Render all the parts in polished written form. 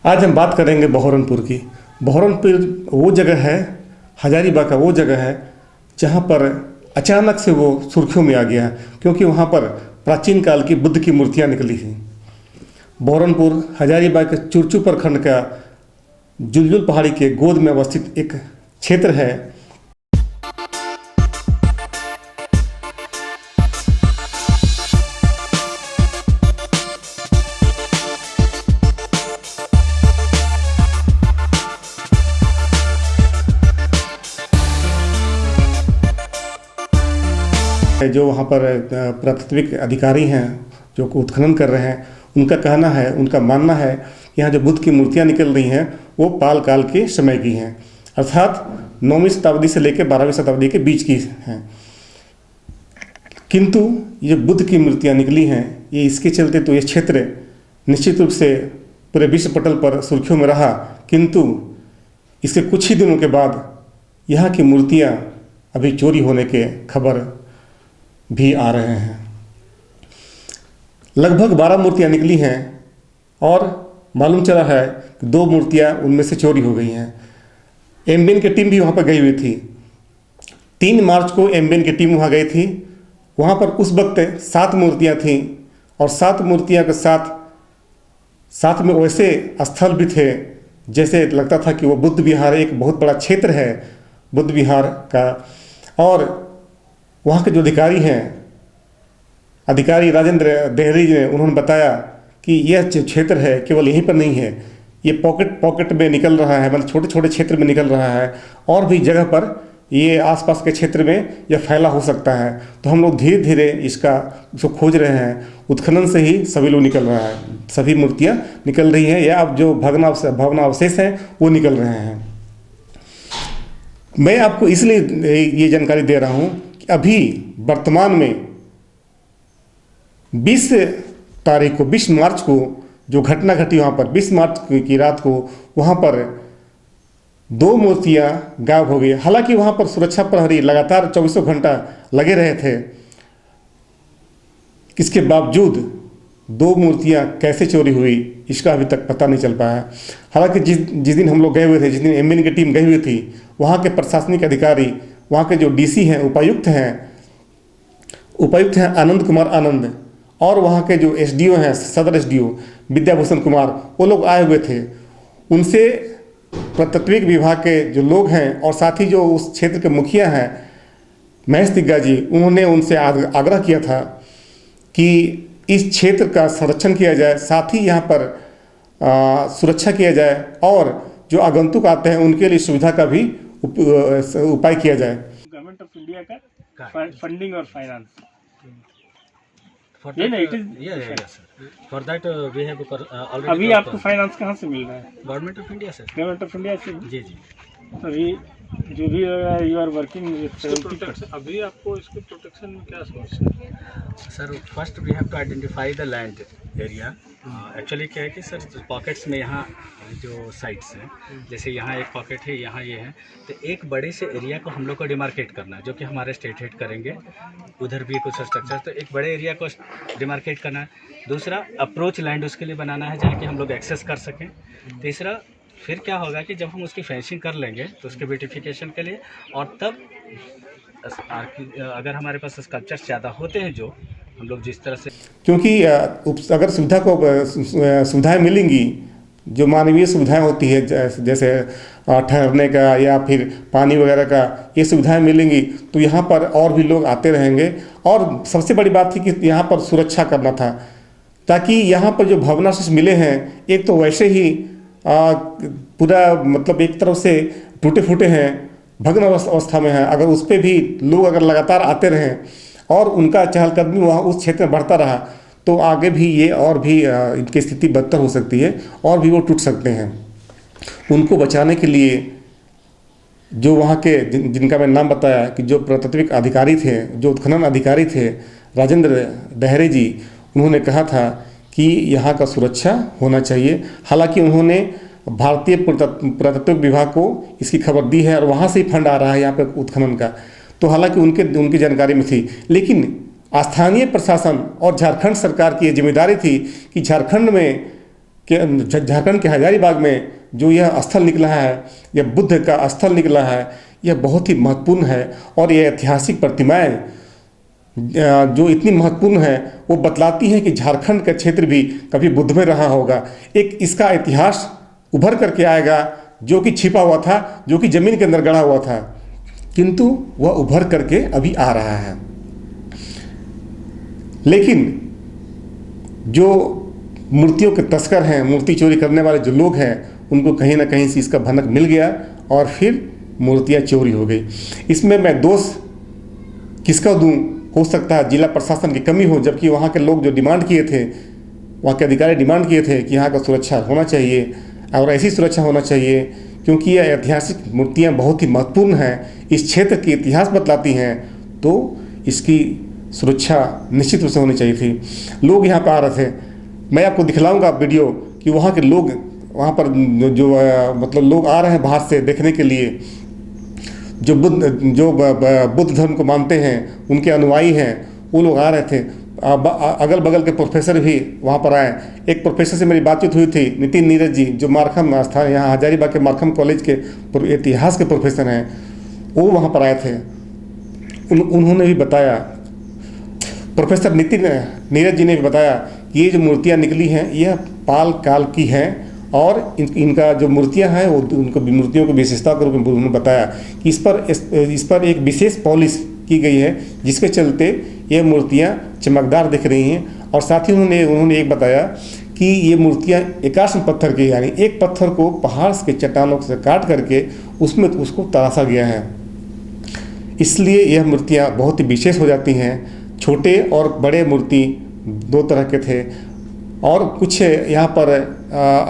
आज हम बात करेंगे बहरनपुर की। बहरनपुर वो जगह है, हजारीबाग का वो जगह है जहाँ पर अचानक से वो सुर्खियों में आ गया, क्योंकि वहाँ पर प्राचीन काल की बुद्ध की मूर्तियाँ निकली थी। बहरनपुर हजारीबाग के चुरचू प्रखंड का जुलजुल पहाड़ी के गोद में अवस्थित एक क्षेत्र है। जो वहाँ पर पुरातत्विक अधिकारी हैं जो उत्खनन कर रहे हैं, उनका कहना है, उनका मानना है कि यहाँ जो बुद्ध की मूर्तियाँ निकल रही हैं वो पाल काल के समय की हैं, अर्थात 9वीं शताब्दी से लेकर 12वीं शताब्दी के बीच की हैं। किंतु ये बुद्ध की मूर्तियाँ निकली हैं, ये इसके चलते तो ये क्षेत्र निश्चित रूप से पूरे विश्व पटल पर सुर्खियों में रहा। किंतु इसके कुछ ही दिनों के बाद यहाँ की मूर्तियाँ अभी चोरी होने के खबर भी आ रहे हैं। लगभग 12 मूर्तियां निकली हैं और मालूम चला है कि 2 मूर्तियां उनमें से चोरी हो गई हैं। एमबीएन की टीम भी वहां पर गई हुई थी। 3 मार्च को एमबीएन की टीम वहां गई थी। वहां पर उस वक्त 7 मूर्तियां थीं और 7 मूर्तियां के साथ में वैसे स्थल भी थे जैसे लगता था कि वो बुद्ध विहार एक बहुत बड़ा क्षेत्र है बुद्ध विहार का। और वहाँ के जो अधिकारी राजेंद्र देहरी ने उन्होंने बताया कि यह क्षेत्र है केवल यहीं पर नहीं है, ये पॉकेट में निकल रहा है, मतलब छोटे छोटे क्षेत्र में निकल रहा है और भी जगह पर ये आसपास के क्षेत्र में यह फैला हो सकता है। तो हम लोग धीरे धीरे इसको खोज रहे हैं। उत्खनन से ही सभी लोग निकल रहा है, सभी मूर्तियाँ निकल रही हैं या अब जो भग्नावशेष हैं वो निकल रहे हैं। मैं आपको इसलिए ये जानकारी दे रहा हूँ कि अभी वर्तमान में 20 तारीख को 20 मार्च को जो घटना घटी वहाँ पर 20 मार्च की रात को वहाँ पर 2 मूर्तियाँ गायब हो गई। हालांकि वहाँ पर सुरक्षा प्रहरी लगातार 24 घंटा लगे रहे थे, इसके बावजूद 2 मूर्तियाँ कैसे चोरी हुई इसका अभी तक पता नहीं चल पाया। हालांकि जिस दिन हम लोग गए हुए थे, जिस दिन एमबीएन की टीम गई हुई थी, वहाँ के प्रशासनिक अधिकारी, वहाँ के जो डीसी हैं, उपायुक्त हैं आनंद कुमार आनंद, और वहाँ के जो एसडीओ हैं, सदर एसडीओ विद्याभूषण कुमार, वो लोग आए हुए थे। उनसे पुरातत्विक विभाग के जो लोग हैं और साथ ही जो उस क्षेत्र के मुखिया हैं महेश तिग्गा जी, उन्होंने उनसे आग्रह किया था कि इस क्षेत्र का संरक्षण किया जाए, साथ ही यहाँ पर सुरक्षा किया जाए और जो आगंतुक आते हैं उनके लिए सुविधा का भी उपाय किया जाए। गवर्नमेंट ऑफ इंडिया का फंडिंग और finance for that we have already. अभी आपको फाइनेंस कहाँ से मिल रहा है? गवर्नमेंट ऑफ इंडिया से। गवर्नमेंट ऑफ इंडिया से? जी जी। तो अभी जो भी यू आर वर्किंग विद, अभी आपको इसके प्रोटेक्शन में क्या समस्या है? Sir first we have to identify the land area. Actually क्या है कि सर पॉकेट्स में यहाँ जो साइट्स हैं, जैसे यहाँ एक पॉकेट है, यहाँ ये है, तो एक बड़े से एरिया को हम लोग को डिमार्केट करना है, जो कि हमारे स्टेट हेड करेंगे। उधर भी कुछ स्ट्रक्चर, तो एक बड़े एरिया को डिमार्केट करना है। दूसरा अप्रोच लैंड उसके लिए बनाना है जहाँ कि हम लोग एक्सेस कर सकें। तीसरा फिर क्या होगा कि जब हम उसकी फेंसिंग कर लेंगे तो उसके ब्यूटिफिकेशन के लिए, और तब अगर हमारे पास स्कल्पचर्स ज़्यादा होते हैं जो हम लोग जिस तरह से, क्योंकि अगर सुविधाएं मिलेंगी, जो मानवीय सुविधाएं होती है जैसे ठहरने का या फिर पानी वगैरह का, ये सुविधाएं मिलेंगी तो यहाँ पर और भी लोग आते रहेंगे। और सबसे बड़ी बात थी कि यहाँ पर सुरक्षा करना था, ताकि यहाँ पर जो भग्नावशेष मिले हैं, एक तो वैसे ही पूरा मतलब एक तरफ से टूटे फूटे हैं, भग्न अवस्था में है। अगर उस पर भी लोग अगर लगातार आते रहें और उनका चहलकदमी वहाँ उस क्षेत्र में बढ़ता रहा तो आगे भी ये और भी इनकी स्थिति बदतर हो सकती है और भी वो टूट सकते हैं। उनको बचाने के लिए जो वहाँ के जिनका मैं नाम बताया कि जो पुरातत्विक अधिकारी थे, जो उत्खनन अधिकारी थे राजेंद्र देहरे जी, उन्होंने कहा था कि यहाँ का सुरक्षा होना चाहिए। हालांकि उन्होंने भारतीय पुरातत्विक विभाग को इसकी खबर दी है और वहाँ से ही फंड आ रहा है यहाँ पे उत्खनन का, तो हालांकि उनकी जानकारी में थी। लेकिन स्थानीय प्रशासन और झारखंड सरकार की ये जिम्मेदारी थी कि झारखंड में कि झारखंड के हजारीबाग में जो यह स्थल निकला है, यह बुद्ध का स्थल निकला है, यह बहुत ही महत्वपूर्ण है। और यह ऐतिहासिक प्रतिमाएं जो इतनी महत्वपूर्ण है वो बतलाती हैं कि झारखंड का क्षेत्र भी कभी बुद्ध में रहा होगा। एक इसका इतिहास उभर करके आएगा जो कि छिपा हुआ था, जो कि ज़मीन के अंदर गड़ा हुआ था, किंतु वह उभर करके अभी आ रहा है। लेकिन जो मूर्तियों के तस्कर हैं, मूर्ति चोरी करने वाले जो लोग हैं, उनको कहीं ना कहीं से इसका भनक मिल गया और फिर मूर्तियाँ चोरी हो गई। इसमें मैं दोष किसका दूँ? हो सकता है जिला प्रशासन की कमी हो, जबकि वहाँ के लोग जो डिमांड किए थे, वहाँ के अधिकारी डिमांड किए थे कि यहाँ का सुरक्षा होना चाहिए और ऐसी सुरक्षा होना चाहिए, क्योंकि यह ऐतिहासिक मूर्तियाँ बहुत ही महत्वपूर्ण हैं, इस क्षेत्र की इतिहास बतलाती हैं, तो इसकी सुरक्षा निश्चित रूप से होनी चाहिए थी। लोग यहाँ पर आ रहे थे, मैं आपको दिखलाऊंगा वीडियो कि वहाँ के लोग, वहाँ पर जो मतलब लोग आ रहे हैं बाहर से देखने के लिए, जो बुद्ध धर्म को मानते हैं, उनके अनुयायी हैं, वो लोग आ रहे थे। अगल बगल के प्रोफेसर भी वहाँ पर आए। एक प्रोफेसर से मेरी बातचीत हुई थी, नितिन नीरज जी, जो मारखम स्थान यहाँ हजारीबाग के मारखम कॉलेज के इतिहास के प्रोफेसर हैं, वो वहाँ पर आए थे। उन्होंने भी बताया, प्रोफेसर नितिन नीरज जी ने भी बताया कि ये जो मूर्तियाँ निकली हैं यह पाल काल की हैं और इनका जो मूर्तियाँ हैं वो उनको मूर्तियों की विशेषता के रूप में उन्होंने बताया कि इस पर एक विशेष पॉलिश की गई है, जिसके चलते ये मूर्तियाँ चमकदार दिख रही हैं। और साथ ही उन्होंने एक बताया कि ये मूर्तियाँ एकाश्म पत्थर की, यानी एक पत्थर को पहाड़ के चट्टानों से काट करके उसमें उसको तराशा गया है, इसलिए यह मूर्तियाँ बहुत ही विशेष हो जाती हैं। छोटे और बड़े मूर्ति दो तरह के थे और कुछ यहाँ पर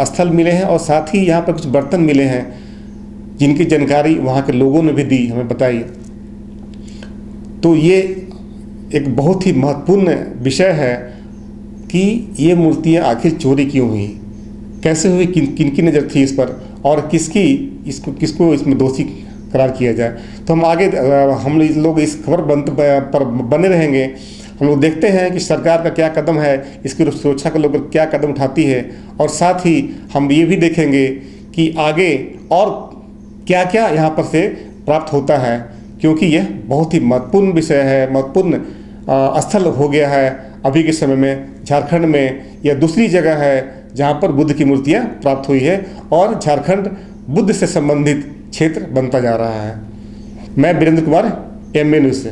स्थल मिले हैं और साथ ही यहाँ पर कुछ बर्तन मिले हैं जिनकी जानकारी वहाँ के लोगों ने भी दी, हमें बताई। तो ये एक बहुत ही महत्वपूर्ण विषय है कि ये मूर्तियाँ आखिर चोरी क्यों हुई, कैसे हुई, किनकी नज़र थी इस पर और किसको इसमें दोषी करार किया जाए। तो हम आगे हम लोग इस खबर पर बने रहेंगे। हम लोग देखते हैं कि सरकार का क्या कदम है, इसकी सुरक्षा को लेकर क्या कदम उठाती है, और साथ ही हम ये भी देखेंगे कि आगे और क्या क्या यहाँ पर से प्राप्त होता है, क्योंकि यह बहुत ही महत्वपूर्ण विषय है, महत्वपूर्ण स्थल हो गया है अभी के समय में। झारखंड में यह दूसरी जगह है जहाँ पर बुद्ध की मूर्तियाँ प्राप्त हुई है और झारखंड बुद्ध से संबंधित क्षेत्र बनता जा रहा है। मैं वीरेंद्र कुमार, MA न्यूज़ से।